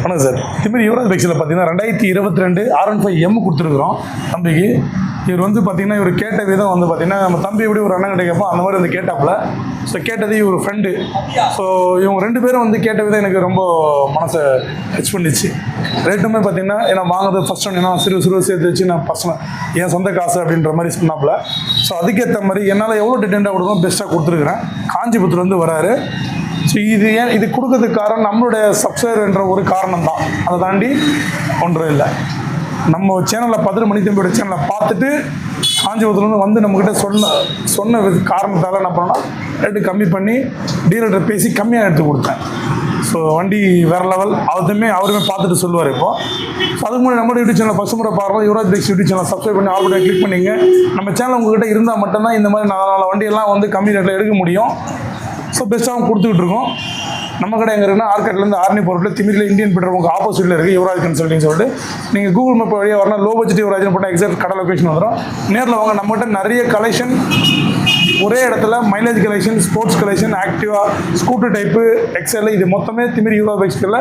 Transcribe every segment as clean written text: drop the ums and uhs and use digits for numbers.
வணக்கம் சார். இதுமாதிரி யுவராஜ் பைக்ஸில் பார்த்தீங்கன்னா 2022 R15M கொடுத்துருக்குறோம் தம்பிக்கு. இவர் வந்து பார்த்தீங்கன்னா இவர் கேட்ட விதம் வந்து பார்த்தீங்கன்னா நம்ம தம்பி எப்படி ஒரு அண்ணன் கிடைக்கப்போ அந்த மாதிரி வந்து கேட்டாப்புல. ஸோ கேட்டது இவர் ஃப்ரெண்டு. ஸோ இவங்க 2 பேரும் வந்து கேட்ட விதம் எனக்கு ரொம்ப மனசை டச் பண்ணிச்சு. ரேட்டுமே பார்த்தீங்கன்னா ஏன்னா வாங்குறது ஃபஸ்ட் ஒன்று ஏன்னா சிறு சேர்த்து வச்சு நான் பர்சனல் என் சொந்த காசு அப்படின்ற மாதிரி சொன்னாப்புல. ஸோ அதுக்கேற்ற மாதிரி என்னால் எவ்வளோ டிடெண்டாக கொடுக்கணும் பெஸ்ட்டாக கொடுத்துருக்குறேன். காஞ்சிபுரத்துலேருந்து வராரு. ஸோ இது கொடுக்கறதுக்கு காரணம் நம்மளுடைய சப்ஸ்கிரைபர்ன்ற ஒரு காரணம் தான். அதை தாண்டி ஒன்றும் இல்லை. நம்ம சேனலில் 10 மணி தம்பியோட சேனலை பார்த்துட்டு காஞ்சிபுரத்துலேருந்து வந்து நம்மக்கிட்ட சொன்ன காரணத்தால் என்ன பண்ணோன்னா ரேட்டு கம்மி பண்ணி டீலர்கிட்ட பேசி கம்மியாக எடுத்து கொடுத்தேன். ஸோ வண்டி வேறு லெவல். அவருமே பார்த்துட்டு சொல்லுவார். இப்போது ஸோ அதுக்கு முன்னாடி நம்மளோட யூடியூப் சேனல் ஃபஸ்ட் முறை பார்க்குறோம். Yuvraj bikes YouTube channel subscribe பண்ணி ஆல் பட்டன் கிளிக் பண்ணிங்க. நம்ம சேனல் உங்கள்கிட்ட இருந்தால் மட்டும்தான் இந்த மாதிரி நல்ல வண்டியெல்லாம் வந்து கம்மி ரேட்டில் எடுக்க முடியும். ஸோ பெஸ்ட்டாகவும் கொடுத்துக்கிட்டு இருக்கோம். நம்ம கடை எங்கே இருக்குன்னா ஆர்கேட்லேருந்து ஆர்னி போர்ட்டில் திமிரில் இந்தியன் பெட்ரோல் உங்களுக்கு ஆப்போசிட்டில் இருக்குது யுவராஜ் கன்சல்டிங் சொல்லிட்டு. நீங்கள் கூகுள் மேப் வழியாக வரணும். லோ பட்ஜெட் யுவராஜ்னு போட்டால் எக்ஸாக்ட் கடை லொக்கேஷன் வந்துடும். நேரில் வாங்க. நம்மகிட்ட நிறைய கலெக்ஷன் ஒரே இடத்துல மைலேஜ் கலெக்ஷன், ஸ்போர்ட்ஸ் கலெக்ஷன், ஆக்டிவா, ஸ்கூட்டர் டைப்பு, எக்ஸ்எல் இது மொத்தமே திமிரி யுவராஜ் பைக்ஸில்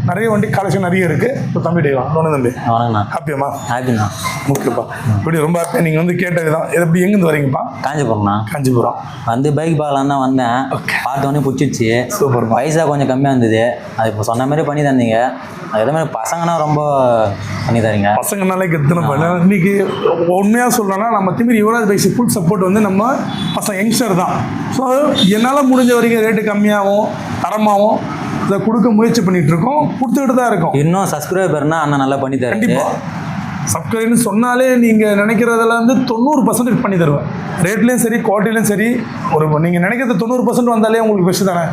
நிறைய வண்டி கலெக்ஷன் நிறைய இருக்குது. இப்போ தம்பி டேவா தம்பி வணக்கண்ணா. ஹாப்பியாம்மா? ஹாப்பிண்ணா. ஓகேப்பா. இப்படி ரொம்ப ஹாப்பியாக. நீங்கள் வந்து கேட்டது தான். இது எப்படி எங்கேருந்து வரீங்கப்பா? காஞ்சிபுரம்ண்ணா. காஞ்சிபுரம் வந்து பைக் பார்க்கலாம் தான் வந்தேன். பார்த்தோன்னே பிடிச்சிச்சு. சூப்பர். வயசாக கொஞ்சம் கம்மியாக இருந்தது. அது இப்போ சொன்ன மாதிரி பண்ணி தந்தீங்க. அதே மாதிரி பசங்கன்னா ரொம்ப பண்ணி தரீங்க. பசங்கனாலே கெத்தனை பண்ண. இன்னைக்கு உண்மையாக சொல்லணும்னா நம்ம Thimiri Yuvraj bikes full support வந்து நம்ம பசங்க யங்ஸ்டர் தான். ஸோ என்னால் முடிஞ்ச வரைக்கும் ரேட்டு கம்மியாகவும் தரமாகவும் இதை கொடுக்க முயற்சி பண்ணிகிட்டு இருக்கோம். கொடுத்துக்கிட்டு தான் இருக்கோம். இன்னும் சப்ஸ்கிரைபர்னா அண்ணன் நல்லா பண்ணி தரேன். கண்டிப்பாக சப்ஸ்கிரைப்னு சொன்னாலே நீங்கள் நினைக்கிறதுல வந்து 90% பண்ணி தருவேன். ரேட்லேயும் சரி குவாலிட்டிலையும் சரி. நீங்கள் நினைக்கிறது 90% வந்தாலே உங்களுக்கு பெஸ்ட்டு தானே.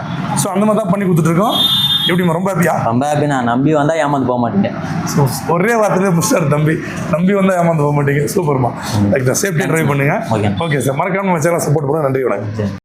ஸோ அந்த மாதிரி தான் பண்ணி கொடுத்துட்ருக்கோம். எப்படிமா ரொம்ப ஹாப்பியா? ரொம்ப ஹாப்பி. நான் நம்பி வந்தால் ஏமாந்து போக மாட்டேங்க. ஸோ ஒரே வார்த்தையிலே புஷ்டார் தம்பி. நம்பி வந்தால் ஏமாந்து போக மாட்டேங்க. சூப்பர்மா. சேஃப்டி ட்ரைவ் பண்ணுங்கள். Okay sir. மறக்காம நம்ம சேனல் சப்போர்ட் பண்ணுங்க. நன்றி. வணக்கம்.